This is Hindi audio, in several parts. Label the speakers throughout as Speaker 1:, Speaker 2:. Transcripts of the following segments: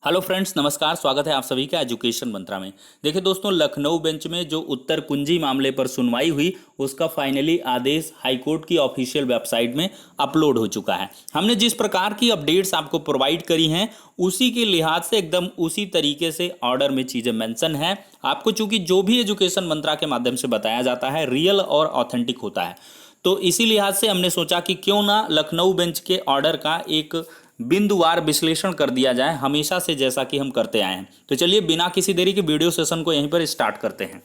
Speaker 1: हेलो फ्रेंड्स, नमस्कार। स्वागत है आप सभी का एजुकेशन मंत्रा में। देखिए दोस्तों, लखनऊ बेंच में जो उत्तर कुंजी मामले पर सुनवाई हुई उसका फाइनली आदेश हाईकोर्ट की ऑफिशियल वेबसाइट में अपलोड हो चुका है। हमने जिस प्रकार की अपडेट्स आपको प्रोवाइड करी हैं उसी के लिहाज से एकदम उसी तरीके से ऑर्डर में चीज़ें मेंशन है। आपको चूंकि जो भी एजुकेशन मंत्रा के माध्यम से बताया जाता है रियल और ऑथेंटिक होता है, तो इसी लिहाज से हमने सोचा कि क्यों ना लखनऊ बेंच के ऑर्डर का एक बिंदुवार विश्लेषण कर दिया जाए, हमेशा से जैसा कि हम करते आए हैं। तो चलिए बिना किसी देरी के वीडियो सेशन को यहीं पर स्टार्ट करते हैं।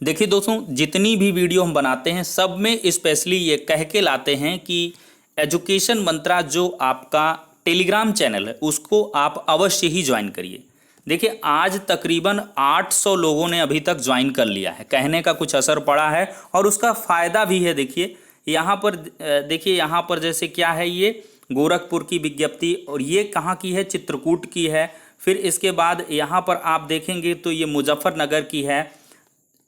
Speaker 1: देखिए दोस्तों, जितनी भी वीडियो हम बनाते हैं सब में स्पेशली ये कह के लाते हैं कि एजुकेशन मंत्रा जो आपका टेलीग्राम चैनल है उसको आप अवश्य ही ज्वाइन करिए। देखिए आज तकरीबन 800 लोगों ने अभी तक ज्वाइन कर लिया है। कहने का कुछ असर पड़ा है और उसका फ़ायदा भी है। देखिए यहाँ पर, देखिए यहाँ पर जैसे क्या है, ये गोरखपुर की विज्ञप्ति और ये कहाँ की है, चित्रकूट की है। फिर इसके बाद यहाँ पर आप देखेंगे तो ये मुजफ्फरनगर की है।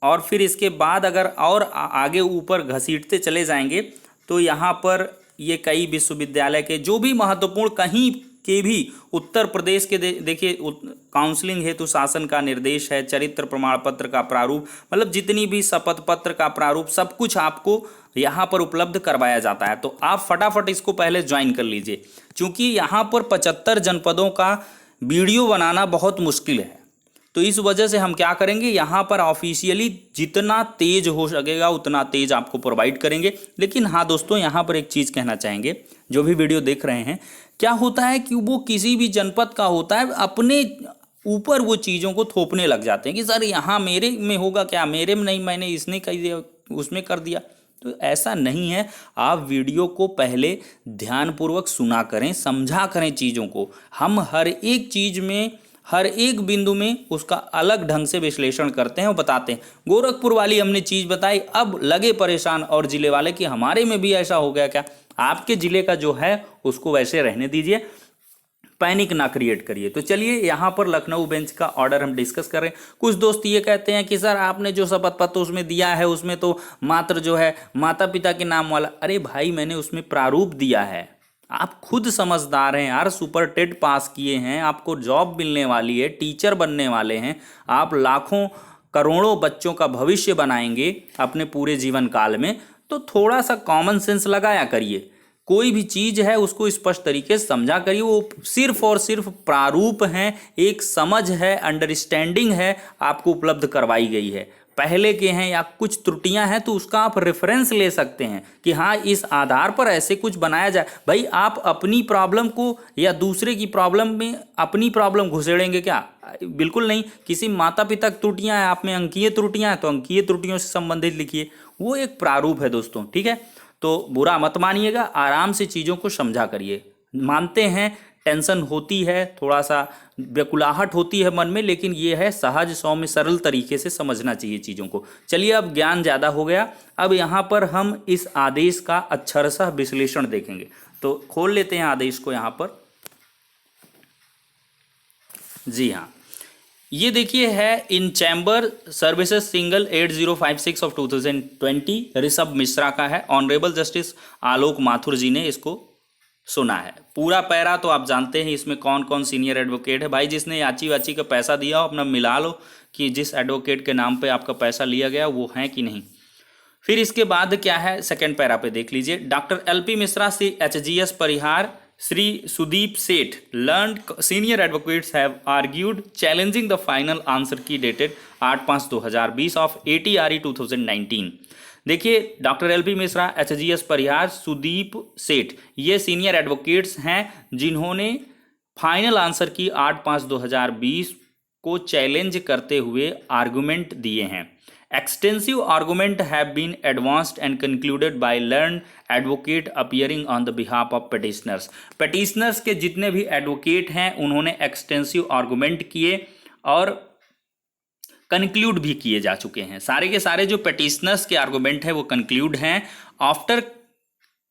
Speaker 1: और फिर इसके बाद अगर और आगे ऊपर घसीटते चले जाएंगे तो यहाँ पर ये कई विश्वविद्यालय के जो भी महत्वपूर्ण कहीं के भी उत्तर प्रदेश के देखिए काउंसलिंग हेतु शासन का निर्देश है, चरित्र प्रमाण पत्र का प्रारूप, मतलब जितनी भी शपथ पत्र का प्रारूप सब कुछ आपको यहाँ पर उपलब्ध करवाया जाता है। तो आप फटाफट इसको पहले ज्वाइन कर लीजिए, क्योंकि यहाँ पर 75 जनपदों का वीडियो बनाना बहुत मुश्किल है। तो इस वजह से हम क्या करेंगे, यहाँ पर ऑफिशियली जितना तेज हो सकेगा उतना तेज आपको प्रोवाइड करेंगे। लेकिन हाँ दोस्तों, यहाँ पर एक चीज़ कहना चाहेंगे, जो भी वीडियो देख रहे हैं, क्या होता है कि वो किसी भी जनपद का होता है, अपने ऊपर वो चीज़ों को थोपने लग जाते हैं कि सर यहाँ मेरे में होगा क्या, मेरे में नहीं, मैंने इसने कर दिया उसमें कर दिया। तो ऐसा नहीं है। आप वीडियो को पहले ध्यानपूर्वक सुना करें, समझा करें चीज़ों को। हम हर एक चीज़ में, हर एक बिंदु में उसका अलग ढंग से विश्लेषण करते हैं और बताते हैं। गोरखपुर वाली हमने चीज़ बताई, अब लगे परेशान और जिले वाले कि हमारे में भी ऐसा हो गया क्या। आपके जिले का जो है उसको वैसे रहने दीजिए, पैनिक ना क्रिएट करिए। तो चलिए यहाँ पर लखनऊ बेंच का ऑर्डर हम डिस्कस कर रहे हैं। कुछ दोस्त ये कहते हैं कि सर आपने जो शपथ पत्र उसमें दिया है उसमें तो मात्र जो है माता पिता के नाम वाला। अरे भाई, मैंने उसमें प्रारूप दिया है। आप खुद समझदार हैं यार, सुपर टेट पास किए हैं, आपको जॉब मिलने वाली है, टीचर बनने वाले हैं, आप लाखों करोड़ों बच्चों का भविष्य बनाएंगे अपने पूरे जीवन काल में। तो थोड़ा सा कॉमन सेंस लगाया करिए। कोई भी चीज़ है उसको स्पष्ट तरीके से समझा करिए। वो सिर्फ और सिर्फ प्रारूप हैं, एक समझ है, अंडरस्टैंडिंग है, आपको उपलब्ध करवाई गई है। पहले के हैं या कुछ त्रुटियां हैं तो उसका आप रेफरेंस ले सकते हैं कि हाँ इस आधार पर ऐसे कुछ बनाया जाए। भाई आप अपनी प्रॉब्लम को या दूसरे की प्रॉब्लम में अपनी प्रॉब्लम घुसेड़ेंगे क्या? बिल्कुल नहीं। किसी माता पिता की त्रुटियां हैं, आप में अंकीय त्रुटियां हैं तो अंकीय त्रुटियों से संबंधित लिखिए। वो एक प्रारूप है दोस्तों, ठीक है। तो बुरा मत मानिएगा, आराम से चीज़ों को समझा करिए। मानते हैं टेंशन होती है, थोड़ा सा व्याकुलाहट होती है मन में, लेकिन ये है सहज सौम्य सरल तरीके से समझना चाहिए चीज़ों को। चलिए अब ज्ञान ज़्यादा हो गया, अब यहाँ पर हम इस आदेश का अक्षरशः विश्लेषण देखेंगे। तो खोल लेते हैं आदेश को यहाँ पर। जी हाँ, ये देखिए है in chamber services single 8056 of 2020, Rishabh Mishra का है। ऑनरेबल जस्टिस आलोक माथुर जी ने इसको सुना है। पूरा पैरा तो आप जानते हैं इसमें कौन कौन सीनियर एडवोकेट है। भाई जिसने याची वाची का पैसा दिया हो अपना मिला लो कि जिस एडवोकेट के नाम पे आपका पैसा लिया गया वो है कि नहीं। फिर इसके बाद क्या है, सेकेंड पैरा पे देख लीजिए। डॉक्टर LP मिश्रा से HGS परिहार श्री सुदीप सेठ learned senior advocates have argued challenging the final answer key dated 8/5/2020 of ATRE 2019। देखिए डॉक्टर LP मिश्रा, HGS परिहार, सुदीप सेठ, ये सीनियर एडवोकेट्स हैं जिन्होंने फाइनल आंसर की 8/5/2020 को चैलेंज करते हुए आर्गुमेंट दिए हैं। Extensive argument have been advanced and concluded by learned advocate appearing on the behalf of petitioners। petitioners के जितने भी एडवोकेट हैं उन्होंने एक्सटेंसिव आर्गुमेंट किए और कंक्लूड भी किए जा चुके हैं। सारे के सारे जो petitioners के आर्गुमेंट हैं वो कंक्लूड हैं। आफ्टर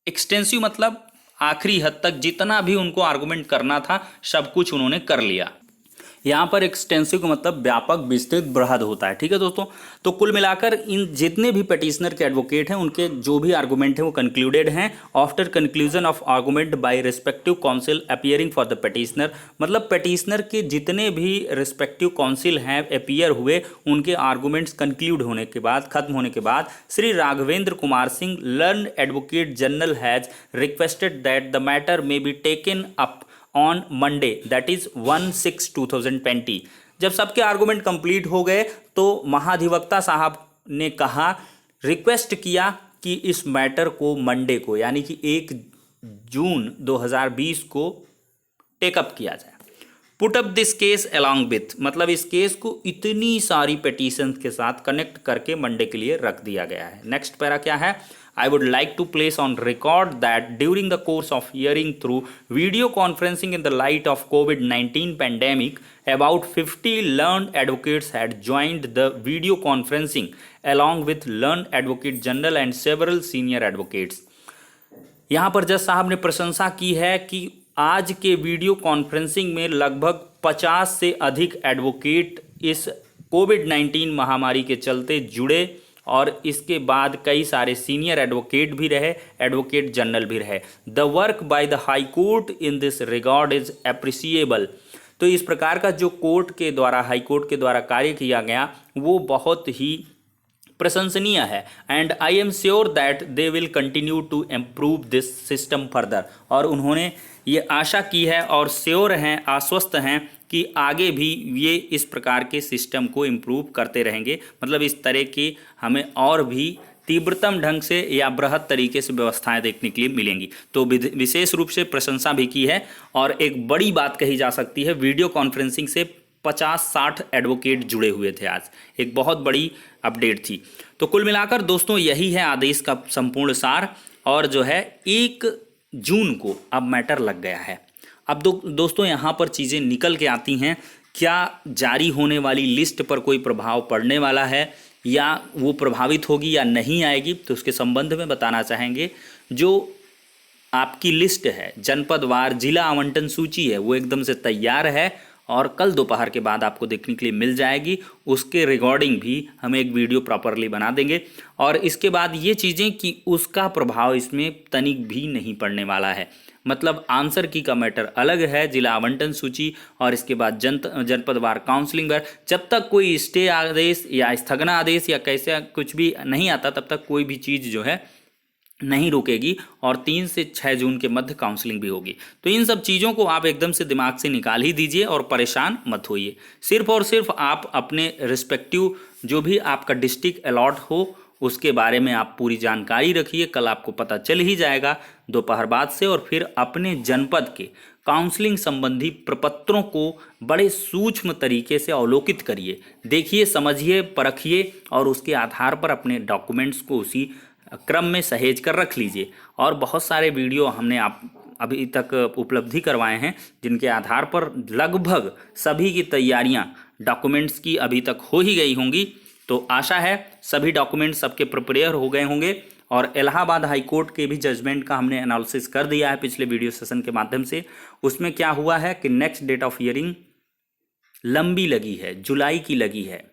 Speaker 1: एक्सटेंसिव मतलब आखिरी हद तक जितना भी उनको आर्गुमेंट करना था सब कुछ उन्होंने कर लिया। यहाँ पर एक्सटेंसिव का मतलब व्यापक, विस्तृत, बृहद होता है। ठीक है दोस्तों, तो कुल मिलाकर इन जितने भी पिटिशनर के एडवोकेट हैं उनके जो भी आर्गूमेंट हैं वो कंक्लूडेड हैं after conclusion of argument by respective counsel appearing for the petitioner. मतलब पिटिशनर के जितने भी रिस्पेक्टिव काउंसिल हैं अपीयर हुए, उनके आर्गूमेंट्स कंक्लूड होने के बाद, खत्म होने के बाद, Shri Raghavendra Kumar Singh learn advocate general has requested that the matter may be taken up on Monday that is 1/6/2020। जब सबके आर्गूमेंट कंप्लीट हो गए तो महाधिवक्ता साहब ने कहा, रिक्वेस्ट किया कि इस मैटर को मंडे को यानी कि 1 जून 2020 को टेकअप किया जाए। Put up this case along with, मतलब इस केस को इतनी सारी पिटीशंस के साथ कनेक्ट करके मंडे के लिए रख दिया गया है। नेक्स्ट पैरा क्या है, I would like to place on record that during the course of hearing through video conferencing in the light of COVID-19 pandemic, about 50 learned advocates had joined the video conferencing along with learned advocate general and several senior advocates। यहाँ पर जज साहब ने प्रशंसा की है कि आज के वीडियो कॉन्फ्रेंसिंग में लगभग 50 से अधिक एडवोकेट इस कोविड-19 महामारी के चलते जुड़े और इसके बाद कई सारे सीनियर एडवोकेट भी रहे, एडवोकेट जनरल भी रहे। The work by the high court in this regard is appreciable. तो इस प्रकार का जो कोर्ट के द्वारा, हाई कोर्ट के द्वारा कार्य किया गया वो बहुत ही प्रशंसनीय है। And I am sure that they will continue to improve this system further. और उन्होंने ये आशा की है और श्योर हैं, आश्वस्त हैं कि आगे भी ये इस प्रकार के सिस्टम को इम्प्रूव करते रहेंगे। मतलब इस तरह की हमें और भी तीव्रतम ढंग से या बृहद तरीके से व्यवस्थाएं देखने के लिए मिलेंगी। तो विशेष रूप से प्रशंसा भी की है। और एक बड़ी बात कही जा सकती है, वीडियो कॉन्फ्रेंसिंग से 50-60 एडवोकेट जुड़े हुए थे आज, एक बहुत बड़ी अपडेट थी। तो कुल मिलाकर दोस्तों यही है आदेश का संपूर्ण सार। और जो है 1 जून को अब मैटर लग गया है। अब दोस्तों यहाँ पर चीज़ें निकल के आती हैं, क्या जारी होने वाली लिस्ट पर कोई प्रभाव पड़ने वाला है या वो प्रभावित होगी या नहीं आएगी, तो उसके संबंध में बताना चाहेंगे। जो आपकी लिस्ट है, जनपदवार जिला आवंटन सूची है, वो एकदम से तैयार है और कल दोपहर के बाद आपको देखने के लिए मिल जाएगी। उसके रिकॉर्डिंग भी हम एक वीडियो प्रॉपरली बना देंगे। और इसके बाद ये चीज़ें कि उसका प्रभाव इसमें तनिक भी नहीं पड़ने वाला है। मतलब आंसर की का मैटर अलग है, जिला आवंटन सूची और इसके बाद जनपदवार काउंसलिंग पर जब तक कोई स्टे आदेश या स्थगना आदेश या कैसे कुछ भी नहीं आता तब तक कोई भी चीज़ जो है नहीं रुकेगी। और 3 से 6 जून के मध्य काउंसलिंग भी होगी। तो इन सब चीज़ों को आप एकदम से दिमाग से निकाल ही दीजिए और परेशान मत होइए। सिर्फ और सिर्फ आप अपने रिस्पेक्टिव जो भी आपका डिस्ट्रिक्ट अलॉट हो उसके बारे में आप पूरी जानकारी रखिए। कल आपको पता चल ही जाएगा दोपहर बाद से। और फिर अपने जनपद के काउंसलिंग संबंधी प्रपत्रों को बड़े सूक्ष्म तरीके से अवलोकित करिए, देखिए, समझिए, परखिए और उसके आधार पर अपने डॉक्यूमेंट्स को उसी क्रम में सहेज कर रख लीजिए। और बहुत सारे वीडियो हमने आप अभी तक उपलब्धि करवाए हैं जिनके आधार पर लगभग सभी की तैयारियां डॉक्यूमेंट्स की अभी तक हो ही गई होंगी। तो आशा है सभी डॉक्यूमेंट्स सबके प्रिपेयर हो गए होंगे। और इलाहाबाद हाई कोर्ट के भी जजमेंट का हमने एनालिसिस कर दिया है पिछले वीडियो सेशन के माध्यम से। उसमें क्या हुआ है कि नेक्स्ट डेट ऑफ हियरिंग लंबी लगी है, जुलाई की लगी है,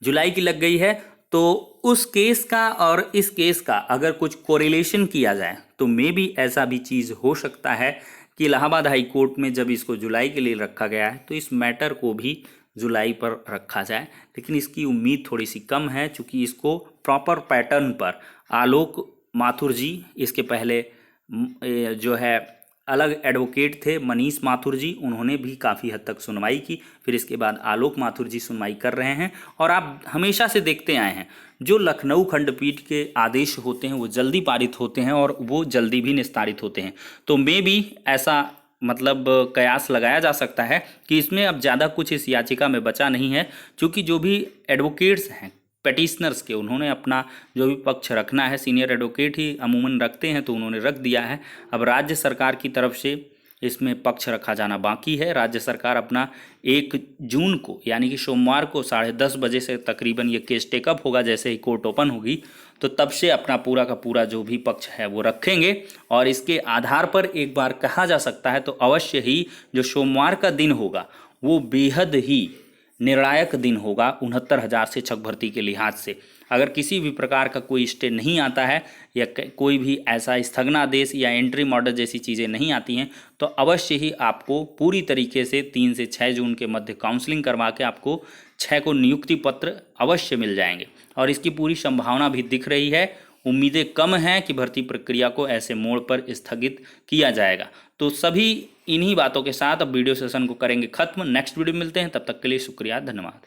Speaker 1: जुलाई की लग गई है। तो उस केस का और इस केस का अगर कुछ कोरिलेशन किया जाए तो मे भी ऐसा भी चीज़ हो सकता है कि इलाहाबाद हाई कोर्ट में जब इसको जुलाई के लिए रखा गया है तो इस मैटर को भी जुलाई पर रखा जाए। लेकिन इसकी उम्मीद थोड़ी सी कम है, चूँकि इसको प्रॉपर पैटर्न पर आलोक माथुर जी, इसके पहले जो है अलग एडवोकेट थे मनीष माथुर जी, उन्होंने भी काफ़ी हद तक सुनवाई की। फिर इसके बाद आलोक माथुर जी सुनवाई कर रहे हैं। और आप हमेशा से देखते आए हैं जो लखनऊ खंडपीठ के आदेश होते हैं वो जल्दी पारित होते हैं और वो जल्दी भी निस्तारित होते हैं। तो मे भी ऐसा मतलब कयास लगाया जा सकता है कि इसमें अब ज़्यादा कुछ इस याचिका में बचा नहीं है, क्योंकि जो भी एडवोकेट्स हैं पेटिशनर्स के, उन्होंने अपना जो भी पक्ष रखना है, सीनियर एडवोकेट ही अमूमन रखते हैं, तो उन्होंने रख दिया है। अब राज्य सरकार की तरफ से इसमें पक्ष रखा जाना बाकी है। राज्य सरकार अपना 1 जून को यानी कि सोमवार को 10:30 बजे से तकरीबन ये केस टेकअप होगा। जैसे ही कोर्ट ओपन होगी तो तब से अपना पूरा का पूरा जो भी पक्ष है वो रखेंगे। और इसके आधार पर एक बार कहा जा सकता है तो अवश्य ही जो सोमवार का दिन होगा वो बेहद ही निर्णायक दिन होगा 69,000 शिक्षक भर्ती के लिहाज से। अगर किसी भी प्रकार का कोई स्टे नहीं आता है या कोई भी ऐसा स्थगनादेश या एंट्री ऑर्डर जैसी चीज़ें नहीं आती हैं तो अवश्य ही आपको पूरी तरीके से 3 से 6 जून के मध्य काउंसलिंग करवा के आपको 6 को नियुक्ति पत्र अवश्य मिल जाएंगे और इसकी पूरी संभावना भी दिख रही है। उम्मीदें कम हैं कि भर्ती प्रक्रिया को ऐसे मोड़ पर स्थगित किया जाएगा। तो सभी इन्हीं बातों के साथ अब वीडियो सेशन को करेंगे खत्म। नेक्स्ट वीडियो मिलते हैं, तब तक के लिए शुक्रिया, धन्यवाद।